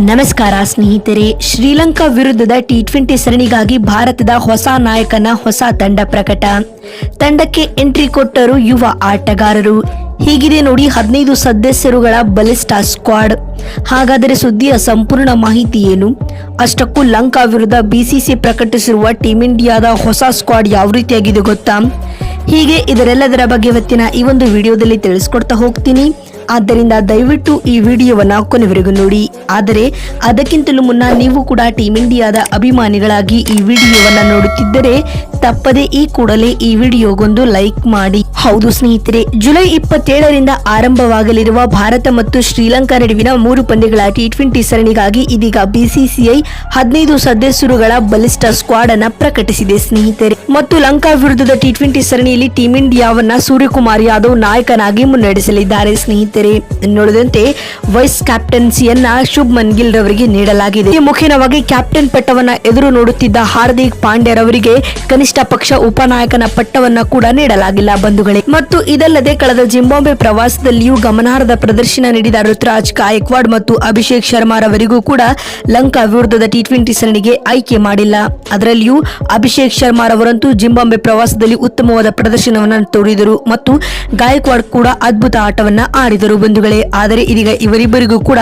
ನಮಸ್ಕಾರ ಸ್ನೇಹಿತರೆ. ಶ್ರೀಲಂಕಾ ವಿರುದ್ಧದ ಟಿ20 ಸರಣಿಗಾಗಿ ಭಾರತದ ಹೊಸ ನಾಯಕನ ಹೊಸ ತಂಡ ಪ್ರಕಟ. ತಂಡಕ್ಕೆ ಎಂಟ್ರಿ ಕೊಟ್ಟರು ಯುವ ಆಟಗಾರರು. ಹೀಗಿದೆ ನೋಡಿ 15 ಸದಸ್ಯರುಗಳ ಬಲಿಷ್ಠ ಸ್ಕ್ವಾಡ್. ಹಾಗಾದರೆ ಸುದ್ದಿಯ ಸಂಪೂರ್ಣ ಮಾಹಿತಿ ಏನು? ಅಷ್ಟಕ್ಕೂ ಲಂಕಾ ವಿರುದ್ಧ ಬಿಸಿಸಿ ಪ್ರಕಟಿಸಿರುವ ಟೀಮ್ ಇಂಡಿಯಾದ ಹೊಸ ಸ್ಕ್ವಾಡ್ ಯಾವ ರೀತಿಯಾಗಿದೆ ಗೊತ್ತಾ? ಹೀಗೆ ಇದರೆಲ್ಲದರ ಬಗ್ಗೆ ಇವತ್ತಿನ ಈ ಒಂದು ವಿಡಿಯೋದಲ್ಲಿ ತಿಳಿಸ್ಕೊಡ್ತಾ ಹೋಗ್ತೀನಿ. ಆದ್ದರಿಂದ ದಯವಿಟ್ಟು ಈ ವಿಡಿಯೋವನ್ನ ಕೊನೆವರೆಗೂ ನೋಡಿ. ಆದರೆ ಅದಕ್ಕಿಂತಲೂ ಮುನ್ನ ನೀವು ಕೂಡ ಟೀಮ್ ಇಂಡಿಯಾದ ಅಭಿಮಾನಿಗಳಾಗಿ ಈ ವಿಡಿಯೋವನ್ನ ನೋಡುತ್ತಿದ್ದರೆ ತಪ್ಪದೆ ಈ ಕೂಡಲೇ ಈ ವಿಡಿಯೋಗೊಂದು ಲೈಕ್ ಮಾಡಿ. ಹೌದು ಸ್ನೇಹಿತರೆ, ಜುಲೈ 27ರಿಂದ ಆರಂಭವಾಗಲಿರುವ ಭಾರತ ಮತ್ತು ಶ್ರೀಲಂಕಾ ನಡುವಿನ 3 ಪಂದ್ಯಗಳ ಟಿ20 ಸರಣಿಗಾಗಿ ಇದೀಗ ಬಿಸಿಸಿಐ 15 ಸದಸ್ಯರುಗಳ ಬಲಿಷ್ಠ ಸ್ಕ್ವಾಡ್ ಅನ್ನ ಪ್ರಕಟಿಸಿದೆ ಸ್ನೇಹಿತರೆ. ಮತ್ತು ಲಂಕಾ ವಿರುದ್ಧದ ಟಿ20 ಸರಣಿಯಲ್ಲಿ ಟೀಮ್ ಇಂಡಿಯಾವನ್ನ ಸೂರ್ಯಕುಮಾರ್ ಯಾದವ್ ನಾಯಕನಾಗಿ ಮುನ್ನಡೆಸಲಿದ್ದಾರೆ ಸ್ನೇಹಿತರೆ. ನೋಡಿದಂತೆ ವೈಸ್ ಕ್ಯಾಪ್ಟನ್ಸಿಯನ್ನ ಶುಭ್ಮನ್ ಗಿಲ್ ರವರಿಗೆ ನೀಡಲಾಗಿದೆ. ಮುಖ್ಯವಾಗಿ ಕ್ಯಾಪ್ಟನ್ ಪಟ್ಟವನ್ನ ಎದುರು ನೋಡುತ್ತಿದ್ದ ಹಾರ್ದಿಕ್ ಪಾಂಡ್ಯ ರವರಿಗೆ ಕನಿಷ್ಠ ಪಕ್ಷ ಉಪನಾಯಕನ ಪಟ್ಟವನ್ನ ಕೂಡ ನೀಡಲಾಗಿಲ್ಲ ಬಂಧುಗಳೇ. ಮತ್ತು ಇದಲ್ಲದೆ ಕಳೆದ ಜಿಂಬಾಬ್ವೆ ಪ್ರವಾಸದಲ್ಲಿಯೂ ಗಮನಾರ್ಹ ಪ್ರದರ್ಶನ ನೀಡಿದ ಋತುರಾಜ್ ಗಾಯಕ್ವಾಡ್ ಮತ್ತು ಅಭಿಷೇಕ್ ಶರ್ಮಾ ರವರಿಗೂ ಕೂಡ ಲಂಕಾ ವಿರುದ್ಧದ ಟಿ20 ಸರಣಿಗೆ ಆಯ್ಕೆ ಮಾಡಿಲ್ಲ. ಅದರಲ್ಲಿಯೂ ಅಭಿಷೇಕ್ ಶರ್ಮಾ ರವರಂತೂ ಜಿಂಬಾಬ್ವೆ ಪ್ರವಾಸದಲ್ಲಿ ಉತ್ತಮವಾದ ಪ್ರದರ್ಶನವನ್ನು ತೋರಿದರು ಮತ್ತು ಗಾಯಕ್ವಾಡ್ ಕೂಡ ಅದ್ಭುತ ಆಟವನ್ನ ಆಡಿದರು ಬಂಧುಗಳೇ. ಆದರೆ ಇದೀಗ ಇವರಿಬ್ಬರಿಗೂ ಕೂಡ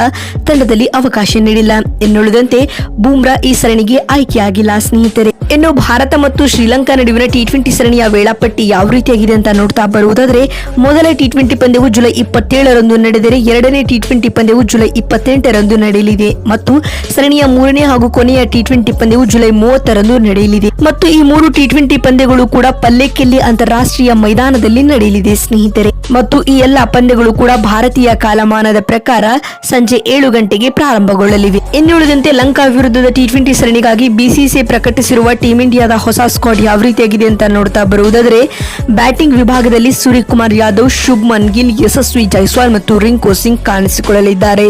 ತಂಡದಲ್ಲಿ ಅವಕಾಶ ನೀಡಿಲ್ಲ. ಎನ್ನುಳಿದಂತೆ ಬೂಮ್ರಾ ಈ ಸರಣಿಗೆ ಆಯ್ಕೆಯಾಗಿಲ್ಲ ಸ್ನೇಹಿತರೆ. ಇನ್ನು ಭಾರತ ಮತ್ತು ಶ್ರೀಲಂಕಾ ನಡುವಿನ ಟಿ20 ಸರಣಿಯ ವೇಳಾಪಟ್ಟಿ ಯಾವ ರೀತಿಯಾಗಿದೆ ಅಂತ ನೋಡ್ತಾ ಬರುವುದಾದ್ರೆ, ಮೊದಲ ಟಿ20 ಪಂದ್ಯವು ಜುಲೈ 27ರಂದು ನಡೆದರೆ ಎರಡನೇ ಟಿ20 ಪಂದ್ಯವು ಜುಲೈ 28ರಂದು ನಡೆಯಲಿದೆ ಮತ್ತು ಸರಣಿಯ 3ನೇ ಹಾಗೂ ಕೊನೆಯ ಟಿ20 ಪಂದ್ಯವು ಜುಲೈ 30ರಂದು ನಡೆಯಲಿದೆ. ಮತ್ತು ಈ 3 ಟಿ20 ಪಂದ್ಯಗಳು ಕೂಡ ಪಲ್ಲೆಕೆಲ್ಲಿ ಅಂತಾರಾಷ್ಟ್ರೀಯ ಮೈದಾನದಲ್ಲಿ ನಡೆಯಲಿದೆ ಸ್ನೇಹಿತರೆ. ಮತ್ತು ಈ ಎಲ್ಲಾ ಪಂದ್ಯಗಳು ಕೂಡ ಭಾರತೀಯ ಕಾಲಮಾನದ ಪ್ರಕಾರ ಸಂಜೆ 7 ಗಂಟೆಗೆ ಪ್ರಾರಂಭಗೊಳ್ಳಲಿವೆ. ಇನ್ನುಳಿದಂತೆ ಲಂಕಾ ವಿರುದ್ಧದ ಟಿ20 ಸರಣಿಗಾಗಿ ಬಿಸಿಸಿಐ ಪ್ರಕಟಿಸಿರುವ ಟೀಮ್ ಇಂಡಿಯಾದ ಹೊಸ ಸ್ಕ್ವಾಡ್ ಯಾವ ರೀತಿಯಾಗಿದೆ ಅಂತ ನೋಡ್ತಾ ಬರುವುದಾದರೆ, ಬ್ಯಾಟಿಂಗ್ ವಿಭಾಗದಲ್ಲಿ ಸೂರ್ಯಕುಮಾರ್ ಯಾದವ್, ಶುಭ್ಮನ್ ಗಿಲ್, ಯಶಸ್ವಿ ಜೈಸ್ವಾಲ್ ಮತ್ತು ರಿಂಕು ಸಿಂಗ್ ಕಾಣಿಸಿಕೊಳ್ಳಲಿದ್ದಾರೆ.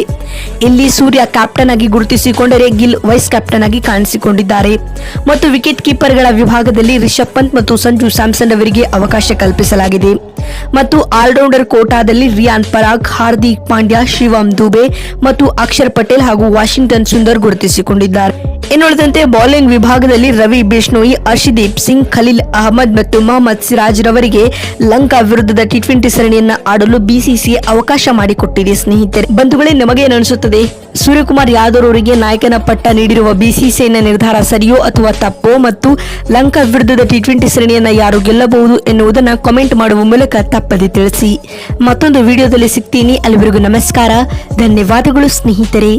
ಇಲ್ಲಿ ಸೂರ್ಯ ಕ್ಯಾಪ್ಟನ್ ಆಗಿ ಗುರುತಿಸಿಕೊಂಡರೆ ಗಿಲ್ ವೈಸ್ ಕ್ಯಾಪ್ಟನ್ ಆಗಿ ಕಾಣಿಸಿಕೊಂಡಿದ್ದಾರೆ. ಮತ್ತು ವಿಕೆಟ್ ಕೀಪರ್ಗಳ ವಿಭಾಗದಲ್ಲಿ ರಿಷಬ್ ಪಂತ್ ಮತ್ತು ಸಂಜು ಸ್ಯಾಮ್ಸನ್ ಅವರಿಗೆ ಅವಕಾಶ ಕಲ್ಪಿಸಲಾಗಿದೆ. ಮತ್ತು ಆಲ್ರೌಂಡರ್ ಕೋಟಾದಲ್ಲಿ ರಿಯಾನ್ ಪರಾಗ್, ಹಾರ್ದಿಕ್ ಪಾಂಡ್ಯ, ಶಿವಮ್ ದುಬೆ ಮತ್ತು ಅಕ್ಷರ್ ಪಟೇಲ್ ಹಾಗೂ ವಾಷಿಂಗ್ಟನ್ ಸುಂದರ್ ಗುರುತಿಸಿಕೊಂಡಿದ್ದಾರೆ. ಇನ್ನುಳಿದಂತೆ ಬೌಲಿಂಗ್ ವಿಭಾಗದಲ್ಲಿ ರವಿ ಬಿಷ್ಣೋಯಿ, ಹರ್ಷದೀಪ್ ಸಿಂಗ್, ಖಲೀಲ್ ಅಹಮದ್ ಮತ್ತು ಮೊಹಮ್ಮದ್ ಸಿರಾಜ್ ರವರಿಗೆ ಲಂಕಾ ವಿರುದ್ಧದ ಟಿ20 ಸರಣಿಯನ್ನ ಆಡಲು ಬಿಸಿಸಿಐ ಅವಕಾಶ ಮಾಡಿಕೊಟ್ಟಿದೆ ಸ್ನೇಹಿತರೆ. ಬಂಧುಗಳೇ, ನಮಗೇನನಿಸುತ್ತದೆ? ಸೂರ್ಯಕುಮಾರ್ ಯಾದವ್ ಅವರಿಗೆ ನಾಯಕನ ಪಟ್ಟ ನೀಡಿರುವ ಬಿಸಿಸಿಐನ ನಿರ್ಧಾರ ಸರಿಯೋ ಅಥವಾ ತಪ್ಪೋ? ಮತ್ತು ಲಂಕಾ ವಿರುದ್ಧದ ಟಿ20 ಸರಣಿಯನ್ನ ಯಾರು ಗೆಲ್ಲಬಹುದು ಎನ್ನುವುದನ್ನ ಕಾಮೆಂಟ್ ಮಾಡುವ ಮೂಲಕ ತಪ್ಪದೆ ತಿಳಿಸಿ. ಮತ್ತೊಂದು ವಿಡಿಯೋದಲ್ಲಿ ಸಿಗ್ತೀನಿ. ಅಲ್ಲಿವರೆಗೂ ನಮಸ್ಕಾರ, ಧನ್ಯವಾದಗಳು ಸ್ನೇಹಿತರೆ.